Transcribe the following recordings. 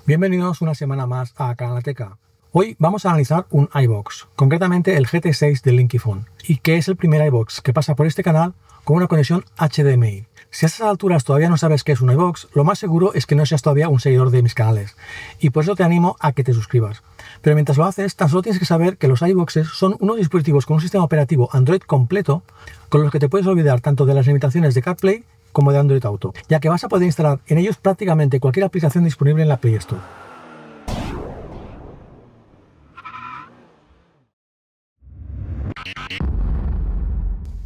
Bienvenidos una semana más a Canalteca. Hoy vamos a analizar un iVoox, concretamente el GT6 de Linkyphone, y que es el primer iVoox que pasa por este canal con una conexión HDMI. Si a estas alturas todavía no sabes qué es un iVoox, lo más seguro es que no seas todavía un seguidor de mis canales, y por eso te animo a que te suscribas. Pero mientras lo haces, tan solo tienes que saber que los iVooxes son unos dispositivos con un sistema operativo Android completo, con los que te puedes olvidar tanto de las limitaciones de CarPlay como de Android Auto, ya que vas a poder instalar en ellos prácticamente cualquier aplicación disponible en la Play Store.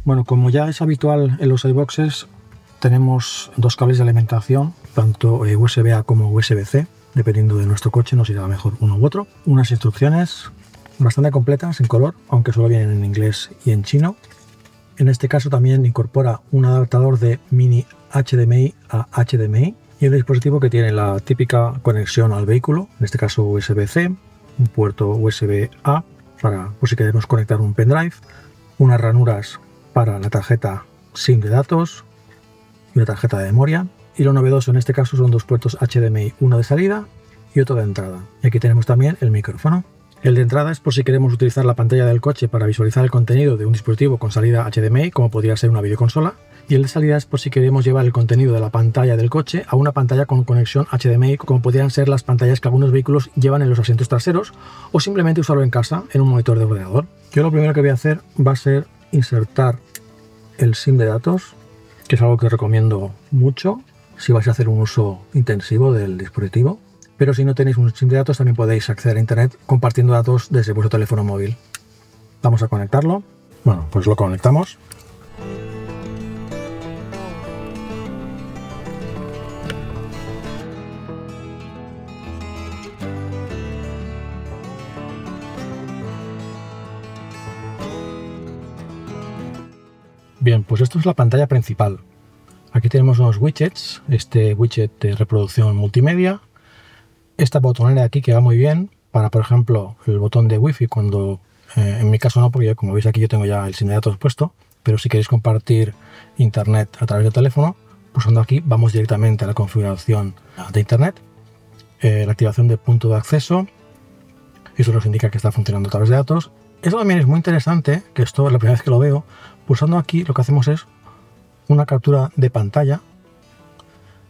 Bueno, como ya es habitual en los iVooxes, tenemos dos cables de alimentación, tanto USB-A como USB-C, dependiendo de nuestro coche, nos irá mejor uno u otro. Unas instrucciones bastante completas en color, aunque solo vienen en inglés y en chino. En este caso también incorpora un adaptador de mini HDMI a HDMI y el dispositivo que tiene la típica conexión al vehículo, en este caso USB-C, un puerto USB-A para por si queremos conectar un pendrive, unas ranuras para la tarjeta SIM de datos y una tarjeta de memoria, y lo novedoso en este caso son dos puertos HDMI, uno de salida y otro de entrada. Y aquí tenemos también el micrófono. El de entrada es por si queremos utilizar la pantalla del coche para visualizar el contenido de un dispositivo con salida HDMI, como podría ser una videoconsola, y el de salida es por si queremos llevar el contenido de la pantalla del coche a una pantalla con conexión HDMI, como podrían ser las pantallas que algunos vehículos llevan en los asientos traseros, o simplemente usarlo en casa en un monitor de ordenador. Yo lo primero que voy a hacer va a ser insertar el SIM de datos, que es algo que recomiendo mucho si vais a hacer un uso intensivo del dispositivo. Pero si no tenéis un SIM de datos, también podéis acceder a internet compartiendo datos desde vuestro teléfono móvil. Vamos a conectarlo. Bueno, pues lo conectamos. Bien, pues esto es la pantalla principal. Aquí tenemos unos widgets, este widget de reproducción multimedia, esta botonera de aquí que va muy bien para, por ejemplo, el botón de Wi-Fi, cuando en mi caso no, porque como veis aquí yo tengo ya el SIM de datos puesto, pero si queréis compartir internet a través del teléfono, pulsando aquí vamos directamente a la configuración de internet, la activación de punto de acceso, eso nos indica que está funcionando a través de datos. Eso también es muy interesante, que esto es la primera vez que lo veo. Pulsando aquí lo que hacemos es una captura de pantalla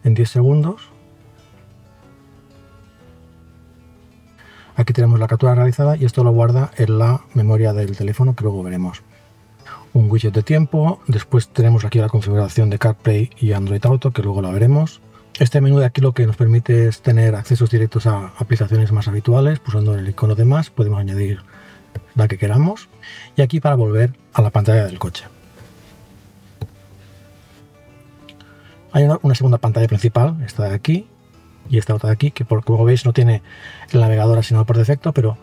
en 10 segundos. Aquí tenemos la captura realizada y esto lo guarda en la memoria del teléfono, que luego veremos. Un widget de tiempo, después tenemos aquí la configuración de CarPlay y Android Auto, que luego la veremos. Este menú de aquí lo que nos permite es tener accesos directos a aplicaciones más habituales. Pulsando en el icono de más podemos añadir la que queramos. Y aquí para volver a la pantalla del coche. Hay una segunda pantalla principal, esta de aquí, y esta otra de aquí, que como veis no tiene el navegador asignado por defecto, pero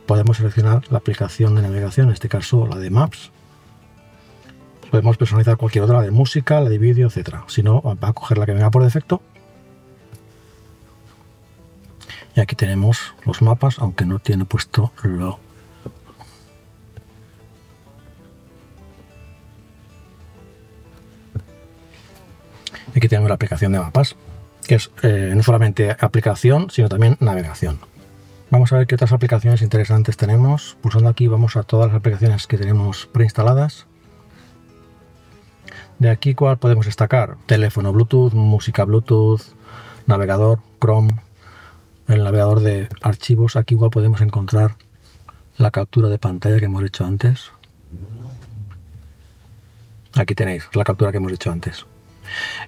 podemos seleccionar la aplicación de navegación, en este caso la de Maps. Podemos personalizar cualquier otra, la de música, la de vídeo, etcétera. Si no, va a coger la que venga por defecto. Y aquí tenemos los mapas, aunque no tiene puesto lo. Aquí tenemos la aplicación de mapas, que es no solamente aplicación, sino también navegación. Vamos a ver qué otras aplicaciones interesantes tenemos. Pulsando aquí vamos a todas las aplicaciones que tenemos preinstaladas. De aquí, ¿cuál podemos destacar? Teléfono Bluetooth, música Bluetooth, navegador Chrome, el navegador de archivos. Aquí igual podemos encontrar la captura de pantalla que hemos hecho antes. Aquí tenéis la captura que hemos hecho antes.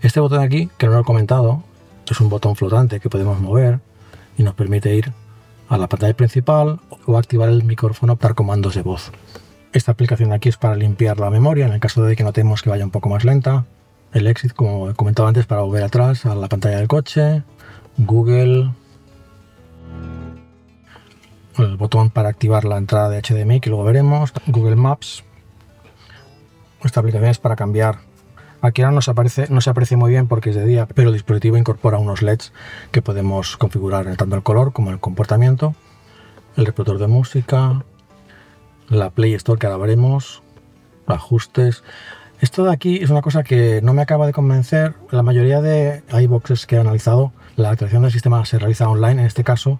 Este botón de aquí, que no lo he comentado, es un botón flotante que podemos mover y nos permite ir a la pantalla principal o activar el micrófono para comandos de voz. Esta aplicación de aquí es para limpiar la memoria en el caso de que notemos que vaya un poco más lenta. El Exit, como he comentado antes, para volver atrás a la pantalla del coche. Google. El botón para activar la entrada de HDMI, que luego veremos. Google Maps. Esta aplicación es para cambiar. Aquí ahora no se aprecia muy bien porque es de día, pero el dispositivo incorpora unos LEDs que podemos configurar tanto el color como el comportamiento. El reproductor de música, la Play Store que ahora veremos, ajustes. Esto de aquí es una cosa que no me acaba de convencer. La mayoría de iBoxes que he analizado, la actualización del sistema se realiza online. En este caso,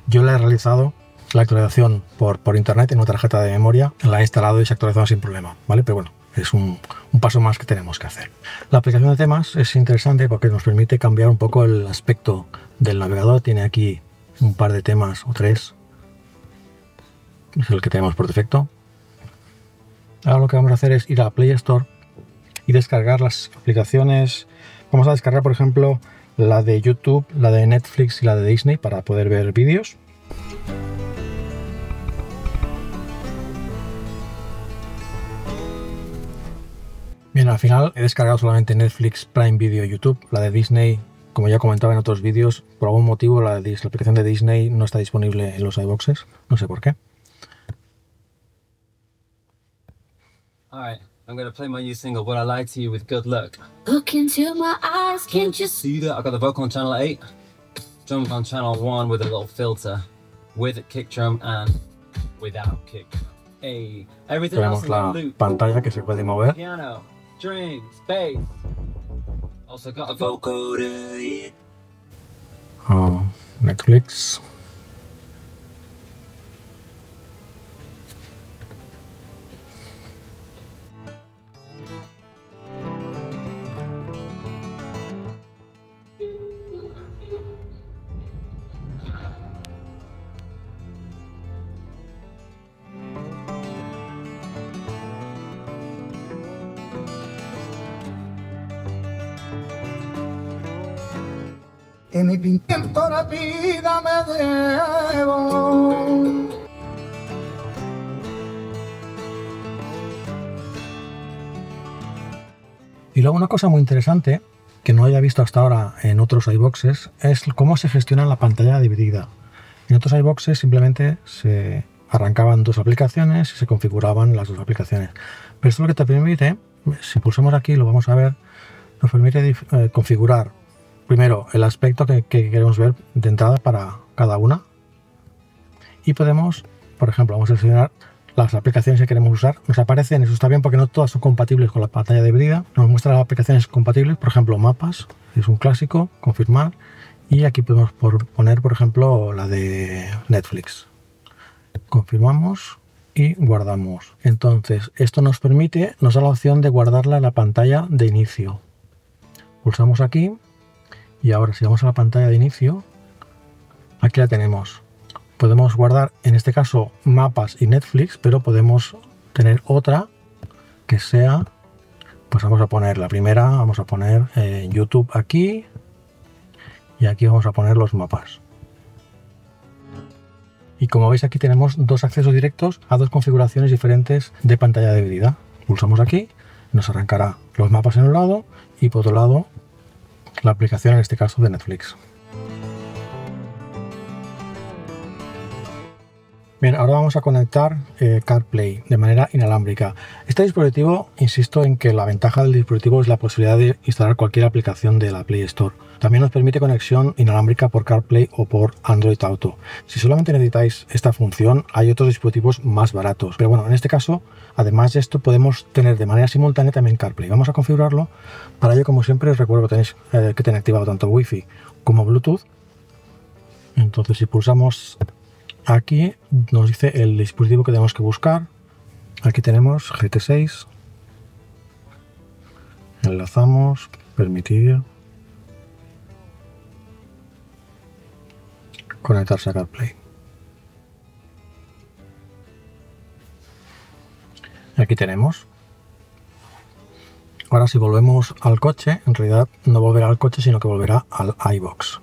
yo la he realizado, la actualización por internet en una tarjeta de memoria, la he instalado y se ha actualizado sin problema, ¿vale? Pero bueno, es un paso más que tenemos que hacer. La aplicación de temas es interesante porque nos permite cambiar un poco el aspecto del navegador. Tiene aquí un par de temas o 3. Es el que tenemos por defecto. Ahora lo que vamos a hacer es ir a Play Store y descargar las aplicaciones. Vamos a descargar, por ejemplo, la de YouTube, la de Netflix y la de Disney para poder ver vídeos. Bien, al final he descargado solamente Netflix, Prime Video y YouTube. La de Disney, como ya comentaba en otros vídeos, por algún motivo la aplicación de Disney no está disponible en los iBoxes. No sé por qué. Alright, I'm gonna play my new single, What I Lied to You, with Good Luck. Look into my eyes, can't you see that? I got the vocal on channel 8, drums on channel 1 with a little filter, with kick drum and without kick drum. Hey, everything else Tenemos la in loop. pantalla que se puede mover. Piano, strings, bass. Also got a vocoder. Netflix. En mi intento la vida me debo. Y luego una cosa muy interesante que no haya visto hasta ahora en otros iBoxes es cómo se gestiona la pantalla dividida. En otros iBoxes simplemente se arrancaban 2 aplicaciones y se configuraban las 2 aplicaciones. Pero esto lo que te permite, si pulsamos aquí lo vamos a ver, nos permite configurar primero el aspecto que queremos ver de entrada para cada una. Y podemos, por ejemplo, vamos a seleccionar las aplicaciones que queremos usar. Nos aparecen, eso está bien porque no todas son compatibles con la pantalla dividida. Nos muestra las aplicaciones compatibles, por ejemplo, mapas, es un clásico, confirmar. Y aquí podemos poner, por ejemplo, la de Netflix. Confirmamos y guardamos. Entonces, esto nos permite, nos da la opción de guardarla en la pantalla de inicio. Pulsamos aquí y ahora si vamos a la pantalla de inicio, aquí la tenemos. Podemos guardar, en este caso, mapas y Netflix, pero podemos tener otra que sea, pues vamos a poner la primera, vamos a poner YouTube aquí y aquí vamos a poner los mapas. Y como veis aquí tenemos 2 accesos directos a 2 configuraciones diferentes de pantalla dividida. Pulsamos aquí, nos arrancará los mapas en un lado y por otro lado la aplicación, en este caso de Netflix. Bien, ahora vamos a conectar CarPlay de manera inalámbrica. Este dispositivo, insisto en que la ventaja del dispositivo es la posibilidad de instalar cualquier aplicación de la Play Store. También nos permite conexión inalámbrica por CarPlay o por Android Auto. Si solamente necesitáis esta función, hay otros dispositivos más baratos. Pero bueno, en este caso, además de esto, podemos tener de manera simultánea también CarPlay. Vamos a configurarlo. Para ello, como siempre, os recuerdo que tenéis que tener activado tanto Wi-Fi como Bluetooth. Entonces, si pulsamos aquí, nos dice el dispositivo que tenemos que buscar. Aquí tenemos GT6. Enlazamos, permitir. Conectarse a CarPlay. Aquí tenemos. Ahora si volvemos al coche, en realidad no volverá al coche, sino que volverá al iBox.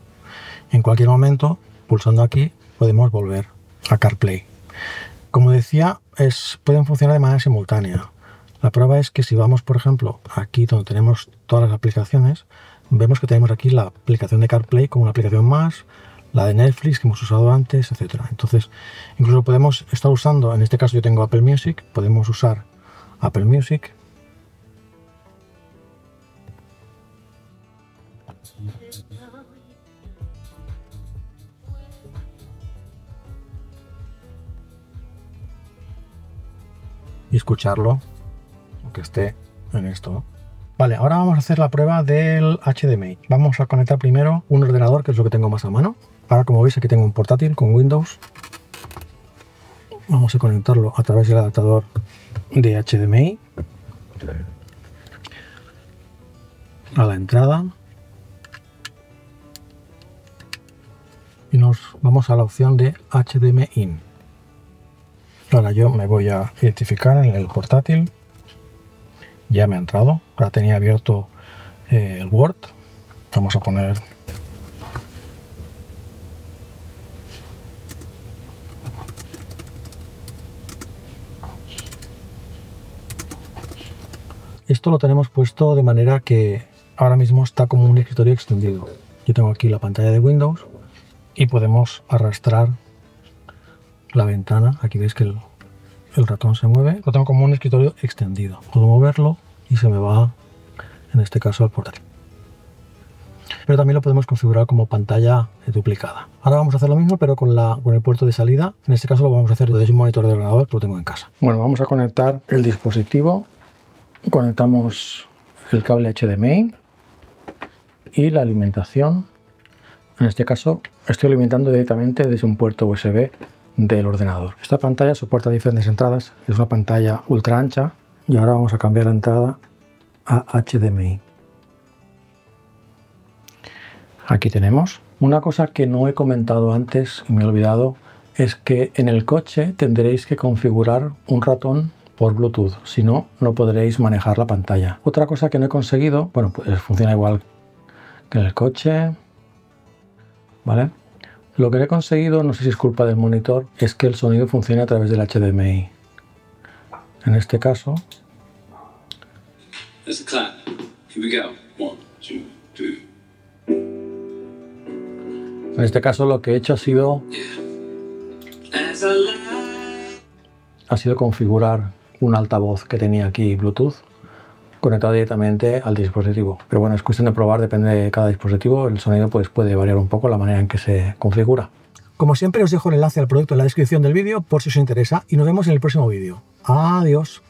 En cualquier momento, pulsando aquí, podemos volver a CarPlay. Como decía, pueden funcionar de manera simultánea. La prueba es que si vamos, por ejemplo, aquí donde tenemos todas las aplicaciones, vemos que tenemos aquí la aplicación de CarPlay como una aplicación más, la de Netflix que hemos usado antes, etcétera. Entonces, incluso podemos estar usando, en este caso yo tengo Apple Music, podemos usar Apple Music. Y escucharlo, aunque esté en esto, ¿no? Vale, ahora vamos a hacer la prueba del HDMI. Vamos a conectar primero un ordenador, que es lo que tengo más a mano. Ahora, como veis, aquí tengo un portátil con Windows. Vamos a conectarlo a través del adaptador de HDMI a la entrada. Y nos vamos a la opción de HDMI in. Ahora yo me voy a identificar en el portátil. Ya me ha entrado. Ahora tenía abierto el Word. Vamos a poner esto. Lo tenemos puesto de manera que ahora mismo está como un escritorio extendido. Yo tengo aquí la pantalla de Windows y podemos arrastrar la ventana. Aquí veis que el ratón se mueve. Lo tengo como un escritorio extendido. Puedo moverlo y se me va, en este caso, al portátil. Pero también lo podemos configurar como pantalla duplicada. Ahora vamos a hacer lo mismo, pero con el puerto de salida. En este caso lo vamos a hacer desde un monitor de ordenador que lo tengo en casa. Bueno, vamos a conectar el dispositivo. Conectamos el cable HDMI y la alimentación. En este caso estoy alimentando directamente desde un puerto USB del ordenador. Esta pantalla soporta diferentes entradas. Es una pantalla ultra ancha. Y ahora vamos a cambiar la entrada a HDMI. Aquí tenemos. Una cosa que no he comentado antes y me he olvidado es que en el coche tendréis que configurar un ratón por Bluetooth, si no, no podréis manejar la pantalla. Otra cosa que no he conseguido, bueno, pues funciona igual que en el coche, ¿vale? Lo que no he conseguido, no sé si es culpa del monitor, es que el sonido funcione a través del HDMI. En este caso, lo que he hecho ha sido configurar un altavoz que tenía aquí Bluetooth conectado directamente al dispositivo. Pero bueno, es cuestión de probar, depende de cada dispositivo. El sonido pues puede variar un poco la manera en que se configura. Como siempre, os dejo el enlace al producto en la descripción del vídeo por si os interesa y nos vemos en el próximo vídeo. Adiós.